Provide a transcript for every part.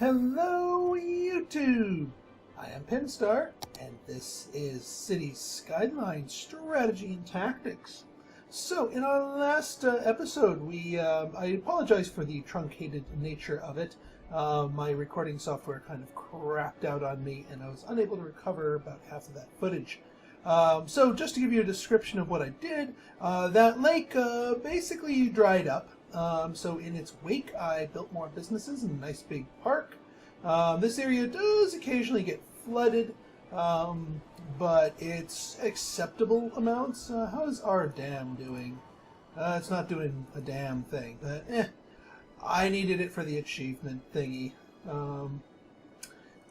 Hello, YouTube! I am Pinstar, and this is City Skylines Strategy and Tactics. So, in our last episode, I apologize for the truncated nature of it. My recording software kind of crapped out on me, and I was unable to recover about half of that footage. So, just to give you a description of what I did, that lake basically dried up. So in its wake, I built more businesses in a nice big park. This area does occasionally get flooded, but it's acceptable amounts. How's our dam doing? It's not doing a damn thing, but I needed it for the achievement thingy.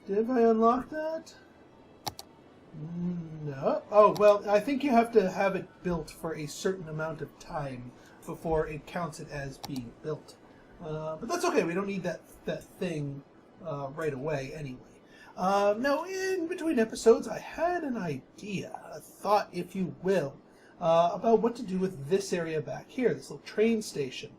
Did I unlock that? No. Oh, well, I think you have to have it built for a certain amount of time before it counts it as being built. But that's okay, we don't need that thing right away anyway. Now, in between episodes, I had an idea, a thought, if you will, about what to do with this area back here, this little train station.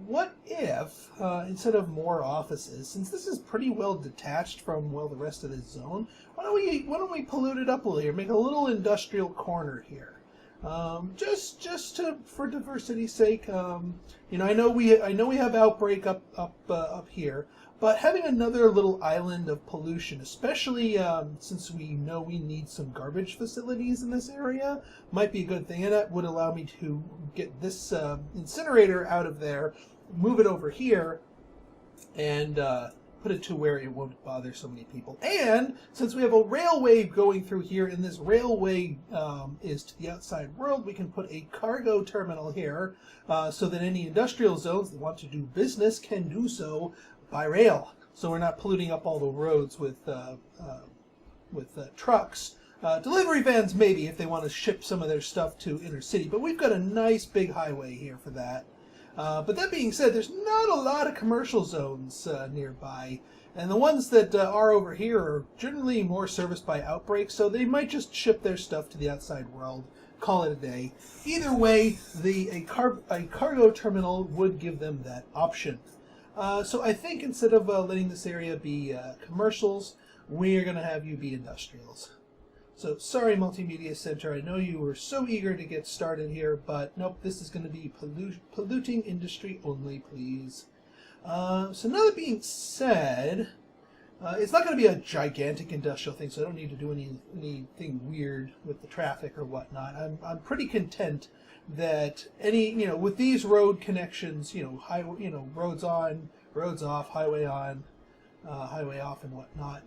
What if, instead of more offices, since this is pretty well detached from, well, the rest of this zone, why don't we pollute it up a little here, make a little industrial corner here? Just for diversity's sake, you know, I know we have outbreak up here, but having another little island of pollution, especially since we know we need some garbage facilities in this area, might be a good thing, and that would allow me to get this incinerator out of there, move it over here, and put it to where it won't bother so many people. And since we have a railway going through here, and this railway is to the outside world, we can put a cargo terminal here so that any industrial zones that want to do business can do so by rail. So we're not polluting up all the roads with trucks. Delivery vans maybe if they want to ship some of their stuff to inner city, but we've got a nice big highway here for that. But that being said, there's not a lot of commercial zones nearby, and the ones that are over here are generally more serviced by outbreaks, so they might just ship their stuff to the outside world, call it a day. Either way, a cargo terminal would give them that option. So I think instead of letting this area be commercials, we're going to have you be industrials. So, sorry, Multimedia Center, I know you were so eager to get started here, but nope, this is going to be polluting industry only, please. So now that being said, it's not going to be a gigantic industrial thing, so I don't need to do anything weird with the traffic or whatnot. I'm pretty content that with these road connections, roads on, roads off, highway on, highway off, and whatnot.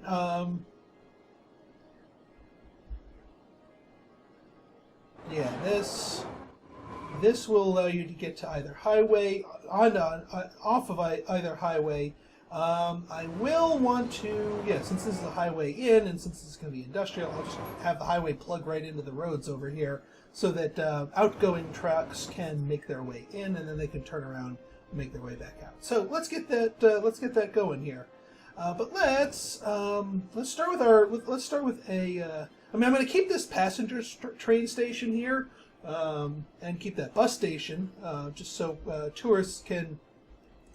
Yeah, this will allow you to get to either highway, off of either highway. I will want to, since this is a highway in, and since this is going to be industrial, I'll just have the highway plug right into the roads over here, so that outgoing trucks can make their way in, and then they can turn around and make their way back out. So let's get that going here. But let's start with a. I'm going to keep this passenger train station here, and keep that bus station, just so tourists can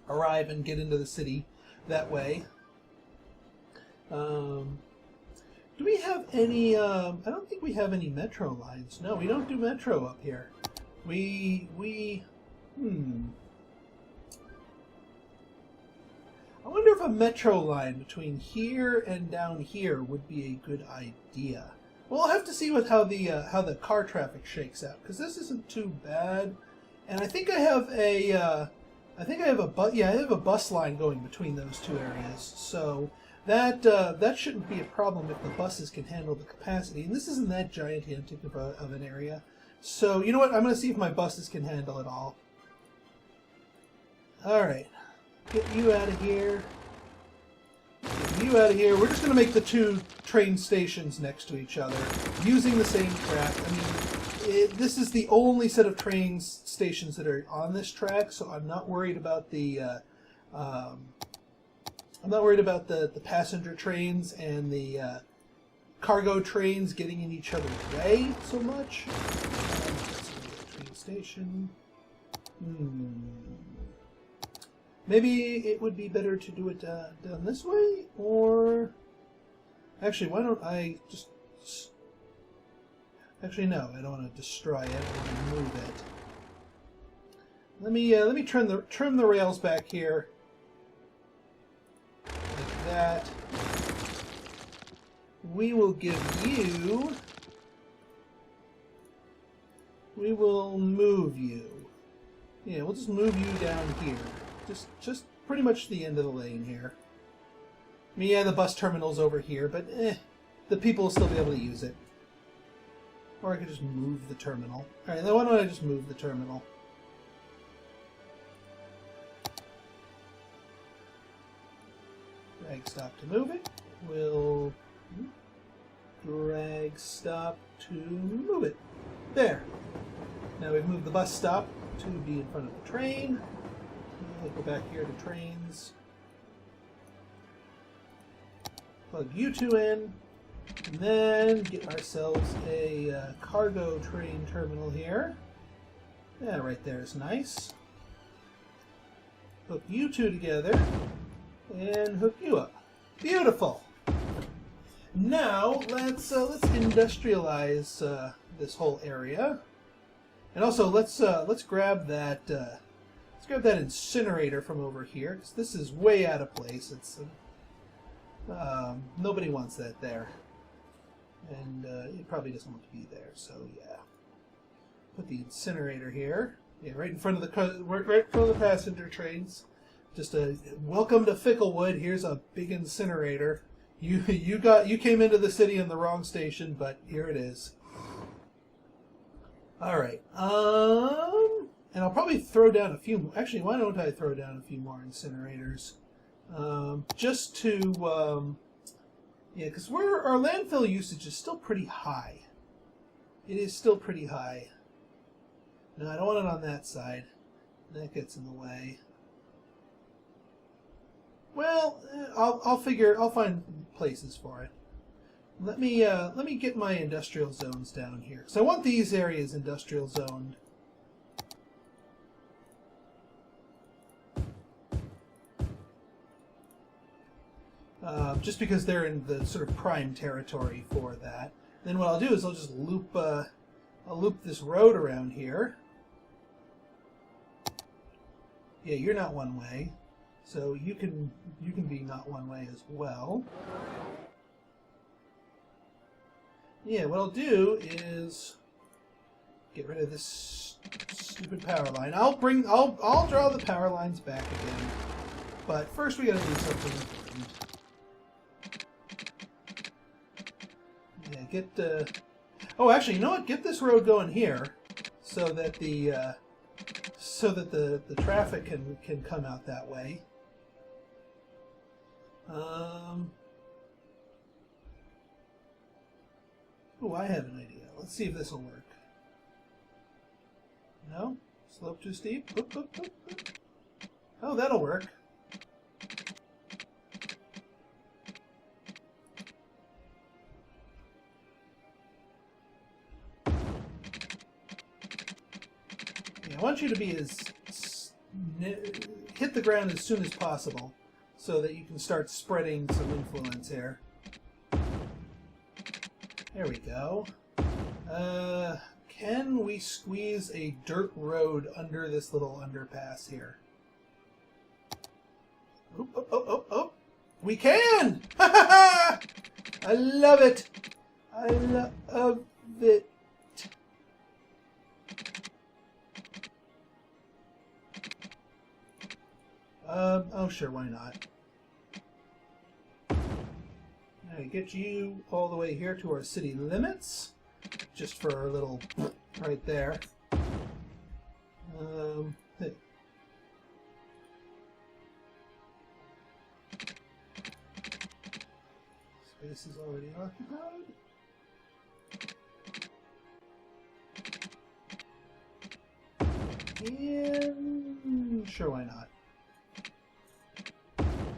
arrive and get into the city that way. Do we have any? I don't think we have any metro lines. No, we don't do metro up here. I wonder if a metro line between here and down here would be a good idea. Well, I'll have to see with how the car traffic shakes out, because this isn't too bad, and I think I have a bus line going between those two areas, so that shouldn't be a problem if the buses can handle the capacity. And this isn't that gigantic of an area, so you know what? I'm going to see if my buses can handle it all. All right, get you out of here. You out of here. We're just going to make the two train stations next to each other using the same track. I mean, this is the only set of train stations that are on this track, so I'm not worried about the passenger trains and the cargo trains getting in each other's way so much. Let's see, train station. Maybe it would be better to do it down this way, or... Actually, why don't I just... Actually, no, I don't want to destroy it. I want to move it. Let me trim the rails back here, like that. We will give you. We will move you. Yeah, we'll just move you down here. Just pretty much the end of the lane here. I mean, yeah, the bus terminal's over here, but the people will still be able to use it. Or I could just move the terminal. Alright, then why don't I just move the terminal? Drag stop to move it. We'll drag stop to move it. There. Now we've moved the bus stop to be in front of the train. We'll go back here to trains. Plug you two in. And then get ourselves a cargo train terminal here. Yeah, right there is nice. Hook you two together and hook you up. Beautiful. Now let's industrialize this whole area, and also let's grab that incinerator from over here, because this is way out of place. It's nobody wants that there. And it probably doesn't want to be there, so yeah. Put the incinerator here. Yeah, right in front of the passenger trains. Just a welcome to Ficklewood. Here's a big incinerator. You came into the city in the wrong station, but here it is. All right. And I'll probably throw down a few. Actually, why don't I throw down a few more incinerators? Just to. Yeah, because our landfill usage is still pretty high. It is still pretty high. No, I don't want it on that side. That gets in the way. Well, I'll find places for it. Let me get my industrial zones down here. So I want these areas industrial zoned. Just because they're in the sort of prime territory for that. Then what I'll do is I'll just loop this road around here. Yeah, you're not one way, so you can be not one way as well. Yeah, what I'll do is get rid of this stupid power line. I'll draw the power lines back again, but first we gotta do something important. Yeah, oh, actually, you know what? Get this road going here, so that the traffic can come out that way. Oh, I have an idea. Let's see if this will work. No? Slope too steep? Oop, oop, oop, oop. Oh, that'll work. I want you to be hit the ground as soon as possible, so that you can start spreading some influence here. There we go. Can we squeeze a dirt road under this little underpass here? Oh, oh, oh, oh, oh. We can! Ha ha ha! I love it! I love it. Oh sure, why not? Now get you all the way here to our city limits, just for our little right there. Hey. Space is already occupied. And sure, why not?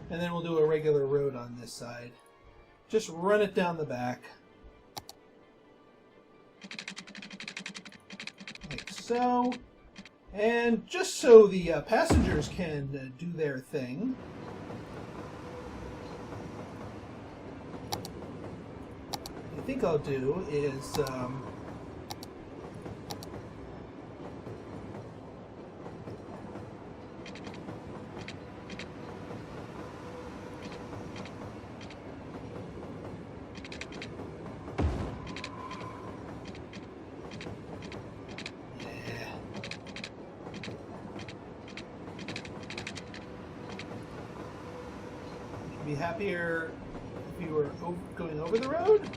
And then we'll do a regular road on this side. Just run it down the back. Like so. And just so the passengers can do their thing, what I think I'll do is be happier if you were going over the road.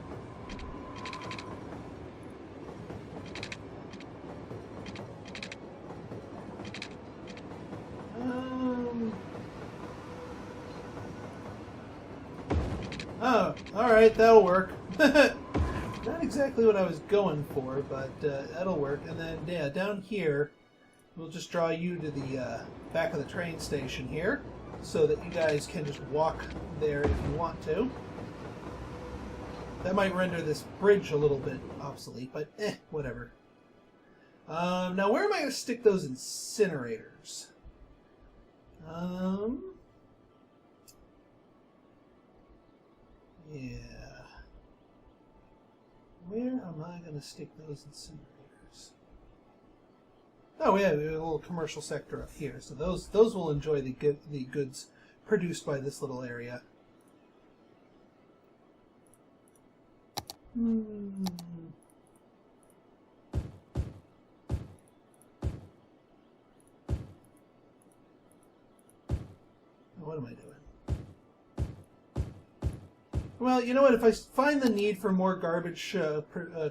Oh, alright, that'll work. Not exactly what I was going for, but that'll work. And then, yeah, down here, we'll just draw you to the back of the train station here, so that you guys can just walk there if you want to. That might render this bridge a little bit obsolete, but whatever. Now, where am I going to stick those incinerators? Yeah. Where am I going to stick those incinerators? Oh, yeah, we have a little commercial sector up here, so those will enjoy the goods produced by this little area. What am I doing? Well, you know what? If I find the need for more garbage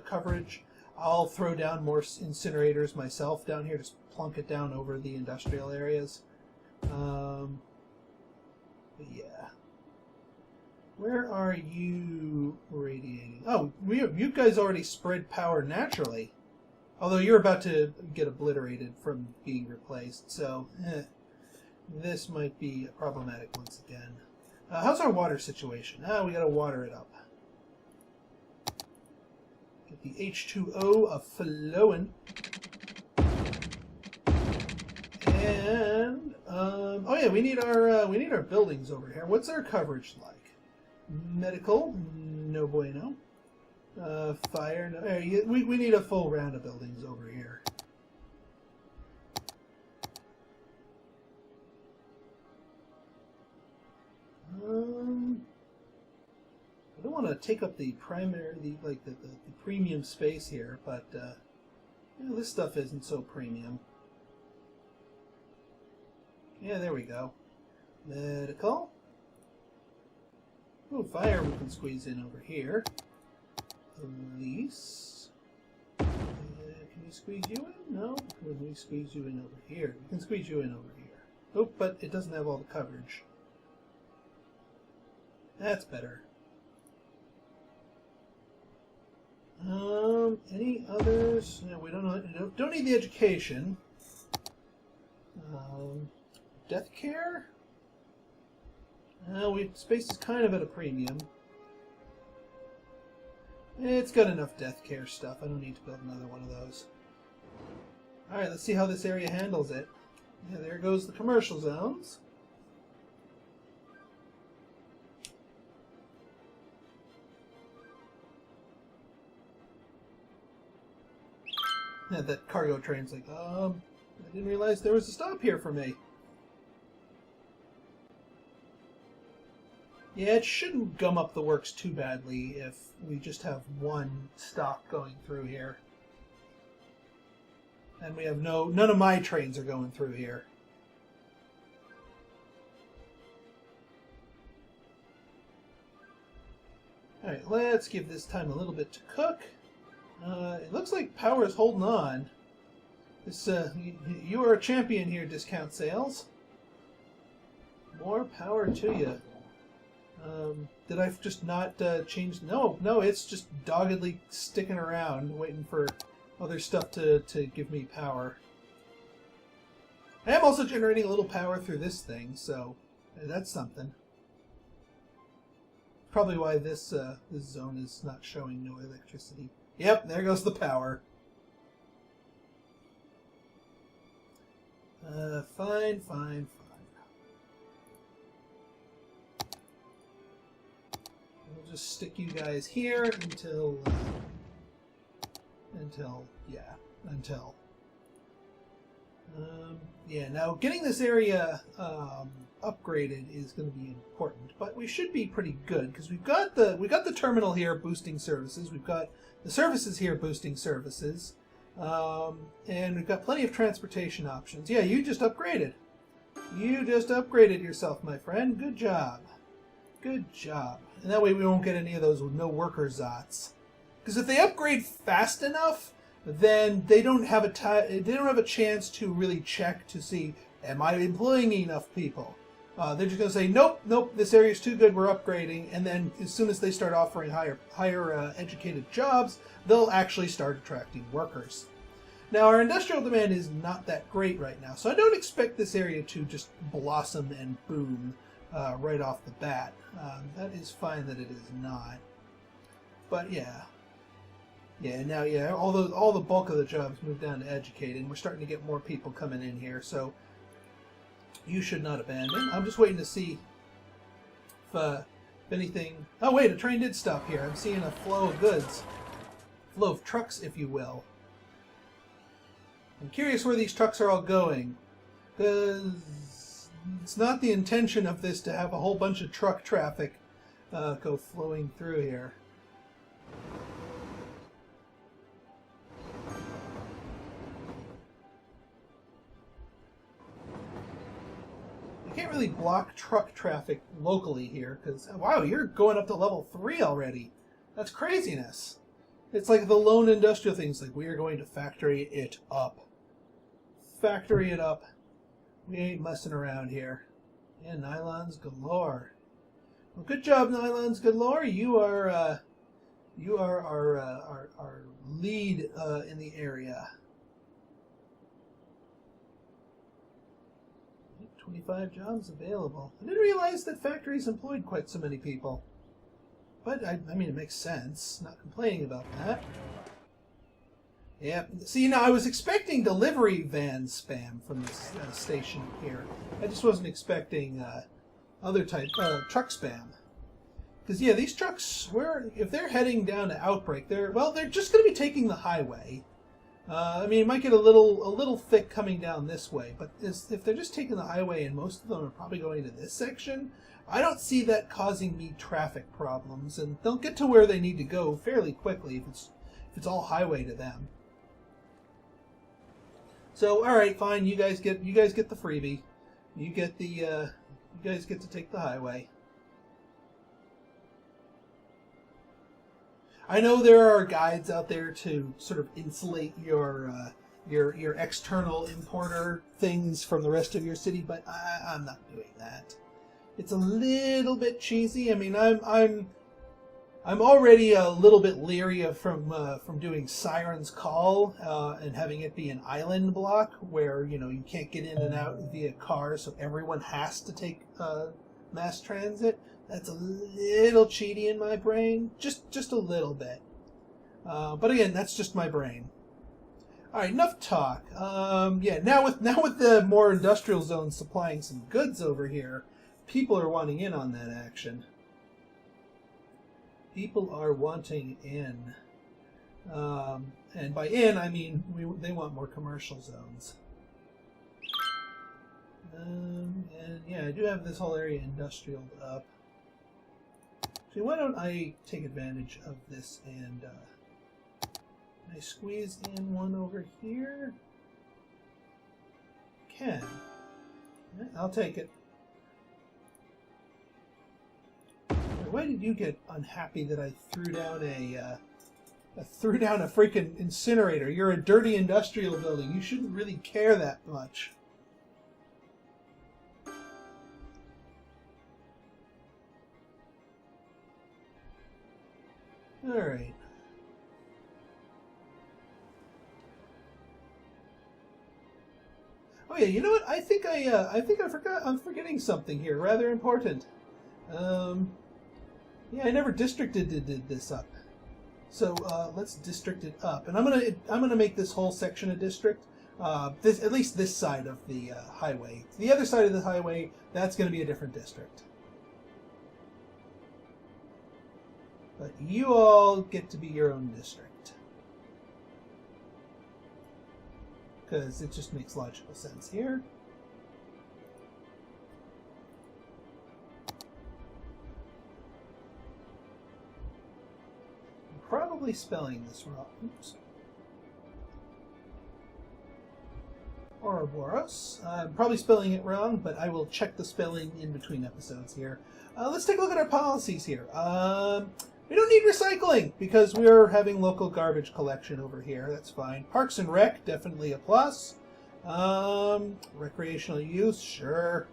coverage, I'll throw down more incinerators myself down here. Just plunk it down over the industrial areas. But yeah. Where are you radiating? Oh, you guys already spread power naturally. Although you're about to get obliterated from being replaced, so this might be problematic once again. How's our water situation? We gotta water it up. Get the H2O flowing. And oh yeah, we need our buildings over here. What's our coverage like? Medical, no bueno. Fire, no. We need a full round of buildings over here. I don't want to take up the premium space here, but this stuff isn't so premium. Yeah, there we go. Medical. Oh, fire we can squeeze in over here. Police. Can we squeeze you in? No. Can we squeeze you in over here? We can squeeze you in over here. Oh, but it doesn't have all the coverage. That's better. Any others? No, we don't need the education. Death care? Space is kind of at a premium. It's got enough death care stuff. I don't need to build another one of those. Alright, let's see how this area handles it. Yeah, there goes the commercial zones. Yeah, that cargo train's like, I didn't realize there was a stop here for me. Yeah, it shouldn't gum up the works too badly if we just have one stop going through here. And we have none of my trains are going through here. Alright, let's give this time a little bit to cook. It looks like power is holding on. This, you are a champion here, discount sales. More power to you. Did I just not change? No, it's just doggedly sticking around, waiting for other stuff to give me power. I am also generating a little power through this thing, so that's something. Probably why this zone is not showing no electricity. Yep, there goes the power. Fine, fine, fine. We'll just stick you guys here until, yeah, now getting this area upgraded is going to be important, but we should be pretty good because we got the terminal here boosting services, we've got the services here boosting services, and we've got plenty of transportation options. Yeah, you just upgraded. You just upgraded yourself, my friend. Good job. Good job. And that way we won't get any of those with no worker zots. Because if they upgrade fast enough, then they don't have a chance to really check to see, am I employing enough people? They're just going to say, nope, nope, this area's too good, we're upgrading. And then as soon as they start offering higher educated jobs, they'll actually start attracting workers. Now, our industrial demand is not that great right now, so I don't expect this area to just blossom and boom right off the bat. That is fine that it is not. But yeah. Yeah, now, yeah, all the bulk of the jobs moved down to educated, and we're starting to get more people coming in here, so you should not abandon. I'm just waiting to see if anything... Oh, wait, a train did stop here. I'm seeing a flow of goods. Flow of trucks, if you will. I'm curious where these trucks are all going, because it's not the intention of this to have a whole bunch of truck traffic go flowing through here. Can't really block truck traffic locally here because, wow, you're going up to level 3 already. That's craziness. It's like the lone industrial things, like we are going to factory it up. Factory it up. We ain't messing around here. Yeah, nylons galore. Well, good job, nylons galore. You are our lead in the area. 25 jobs available. I didn't realize that factories employed quite so many people. But, I mean, it makes sense. Not complaining about that. Yeah. See, now I was expecting delivery van spam from this station here. I just wasn't expecting other type truck spam. Because, yeah, these trucks, if they're heading down to Outbreak, they're just going to be taking the highway. I mean, it might get a little thick coming down this way, but if they're just taking the highway and most of them are probably going to this section, I don't see that causing me traffic problems, and they'll get to where they need to go fairly quickly if it's all highway to them. So, all right, fine. You guys get the freebie. You guys get to take the highway. I know there are guides out there to sort of insulate your external importer things from the rest of your city, but I'm not doing that. It's a little bit cheesy. I mean, I'm already a little bit leery from doing Siren's Call and having it be an island block where you can't get in and out via car, so everyone has to take mass transit. That's a little cheaty in my brain, just a little bit. But again, that's just my brain. All right, enough talk. Yeah, now with the more industrial zones supplying some goods over here, people are wanting in on that action. People are wanting in, and by in I mean they want more commercial zones. And yeah, I do have this whole area industrial up. So why don't I take advantage of this and I squeeze in one over here? Can. Yeah, I'll take it. Why did you get unhappy that I threw down a freaking incinerator? You're a dirty industrial building. You shouldn't really care that much. All right. Oh yeah, you know what? I think I forgot. I'm forgetting something here, rather important. Yeah, I never did this up. So let's district it up, and I'm gonna make this whole section a district. At least this side of the highway. The other side of the highway, that's going to be a different district. But you all get to be your own district. Because it just makes logical sense here. I'm probably spelling this wrong. Oops. Ouroboros. I'm probably spelling it wrong, but I will check the spelling in between episodes here. Let's take a look at our policies here. We don't need recycling because we are having local garbage collection over here. That's fine. Parks and Rec, definitely a plus. Recreational use, sure.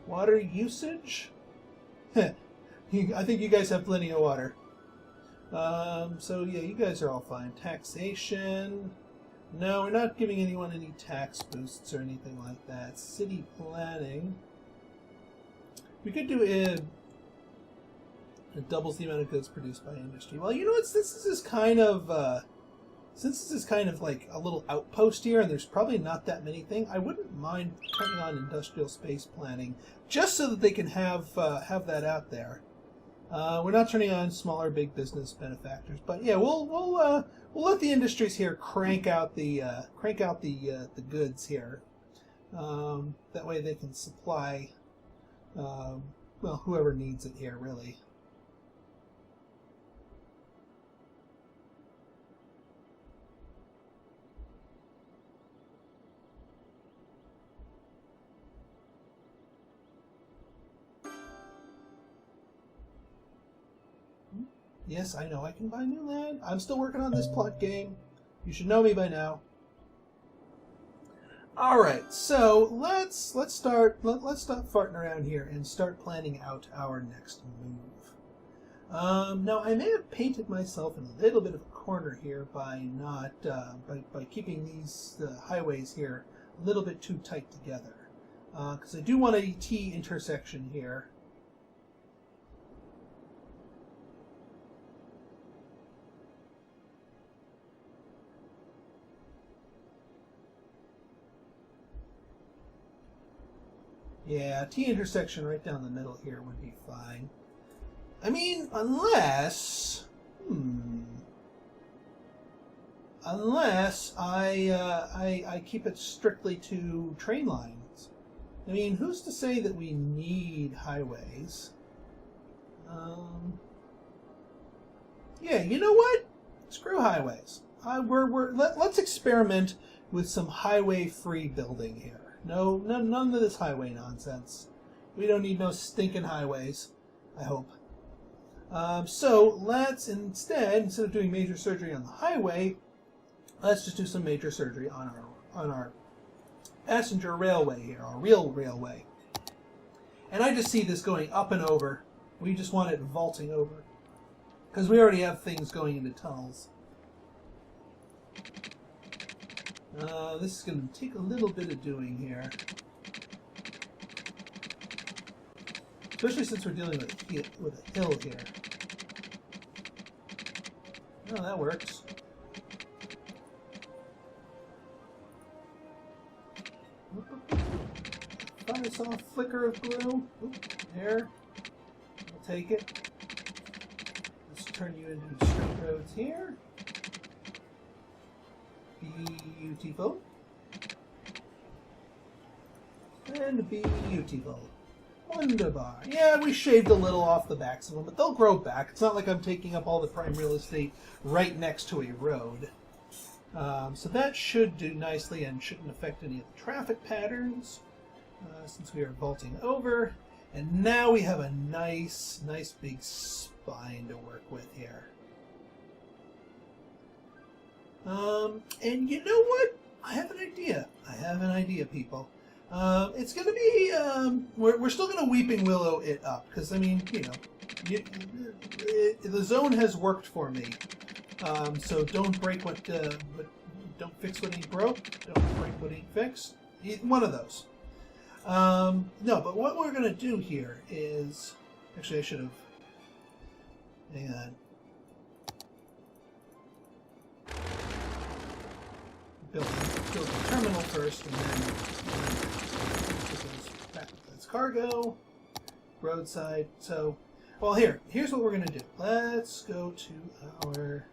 Water usage? I think you guys have plenty of water. So yeah, you guys are all fine. Taxation. No, we're not giving anyone any tax boosts or anything like that. City planning. We could do it doubles the amount of goods produced by industry. Well, you know what? Since this is kind of like a little outpost here, and there's probably not that many things, I wouldn't mind turning on industrial space planning just so that they can have that out there. We're not turning on smaller big business benefactors, but yeah, we'll let the industries here crank out the goods here. That way they can supply. Well, whoever needs it here, really. Yes, I know I can buy new land. I'm still working on this plot game. You should know me by now. All right, so let's stop farting around here and start planning out our next move. Now I may have painted myself in a little bit of a corner here by not by keeping these highways here a little bit too tight together, because I do want a T intersection here. Yeah, T intersection right down the middle here would be fine. I mean, unless I keep it strictly to train lines. I mean, who's to say that we need highways? Yeah, you know what? Screw highways. Let's experiment with some highway-free building here. No, none of this highway nonsense. We don't need no stinking highways, I hope. So let's instead of doing major surgery on the highway, let's just do some major surgery on our passenger railway here, our real railway. And I just see this going up and over. We just want it vaulting over, because we already have things going into tunnels. This is going to take a little bit of doing here. Especially since we're dealing with a hill here. Oh, that works. Thought I saw a flicker of blue. Oop, there. I'll take it. Let's turn you into straight roads here. Beautiful. And beautiful. Wonderbar. Yeah, we shaved a little off the backs of them, but they'll grow back. It's not like I'm taking up all the prime real estate right next to a road. So that should do nicely and shouldn't affect any of the traffic patterns, since we are vaulting over. And now we have a nice big spine to work with here. And you know what? I have an idea, people. It's going to be, we're still going to Weeping Willow it up, because, I mean, you know, the zone has worked for me. So don't break don't fix what ain't broke, don't break what ain't fixed. One of those. No, but what we're going to do here is, actually I should have, hang on. build the terminal first, and then put those back. That's cargo, roadside. So, well, here's what we're gonna do. Let's go to our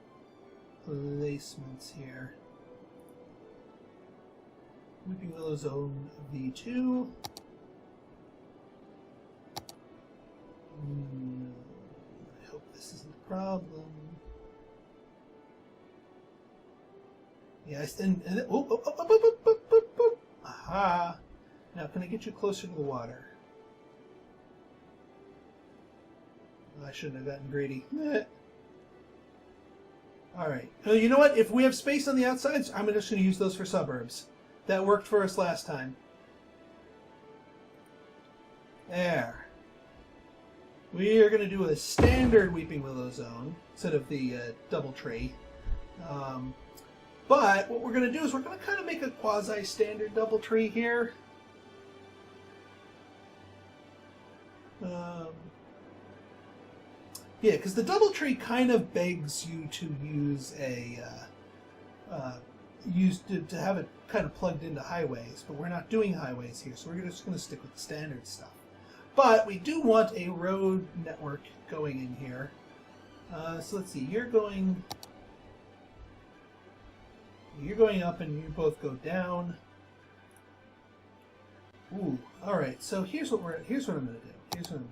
placements here. Weeping Willow Zone V2. I hope this isn't a problem. Yes, and aha! Now, can I get you closer to the water? I shouldn't have gotten greedy. Alright. You know what? If we have space on the outsides, I'm just going to use those for suburbs. That worked for us last time. There. We are going to do a standard Weeping Willow Zone instead of the double tree. But what we're going to do is we're going to kind of make a quasi-standard double tree here. Yeah, because the double tree kind of begs you to use a to have it kind of plugged into highways, but we're not doing highways here, so we're just going to stick with the standard stuff. But we do want a road network going in here. So let's see. You're going up, and you both go down. Ooh. All right. So here's what I'm going to do.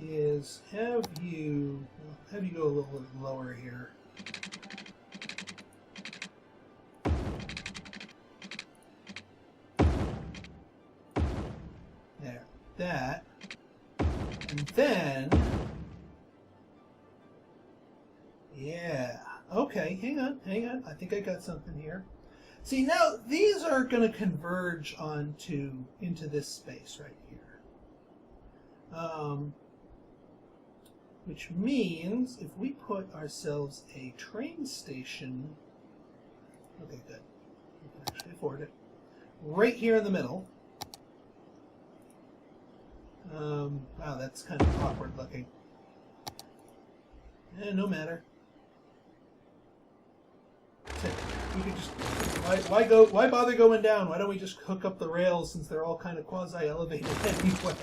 Is have you go a little bit lower here. There, that, and then, yeah, okay, hang on, I think I got something here. See, now these are going to converge into this space right here. Which means if we put ourselves a train station, okay, good, we can actually afford it, right here in the middle. Wow, that's kind of awkward looking. No matter. We could just why bother going down? Why don't we just hook up the rails since they're all kind of quasi-elevated anyway?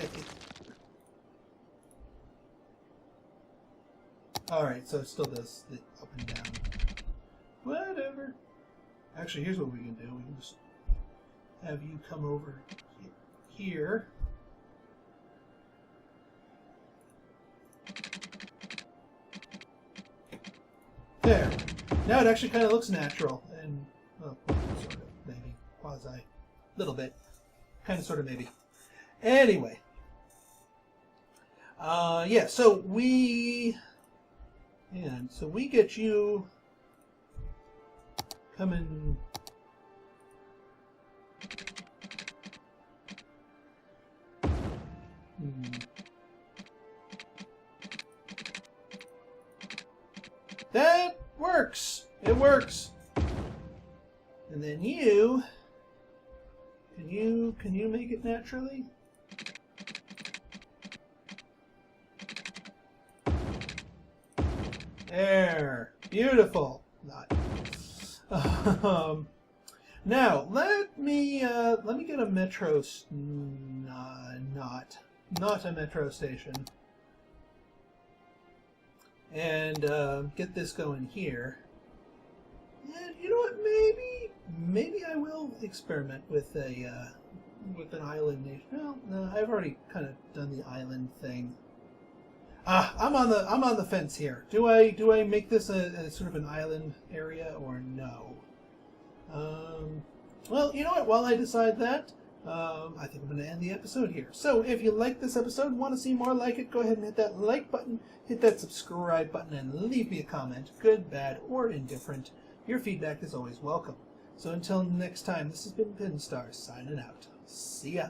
Alright, so it still does the up and down. Whatever. Actually, here's what we can do. We can just have you come over here. There. Now it actually kind of looks natural. And, well, sort of, maybe. Quasi. Little bit. Kind of, sort of, maybe. Anyway. Yeah, so we get you coming. That works. It works. And then you can you make it naturally? There. Beautiful. Not. Now let me get a metro. Not a metro station. And get this going here. And you know what? Maybe I will experiment with a with an island nation. Well, no, I've already kind of done the island thing. I'm on the fence here. Do I make this a sort of an island area or no? Well, you know what? While I decide that, I think I'm going to end the episode here. So if you like this episode and want to see more like it, go ahead and hit that like button, hit that subscribe button, and leave me a comment, good, bad, or indifferent. Your feedback is always welcome. So until next time, this has been Pinstar signing out. See ya.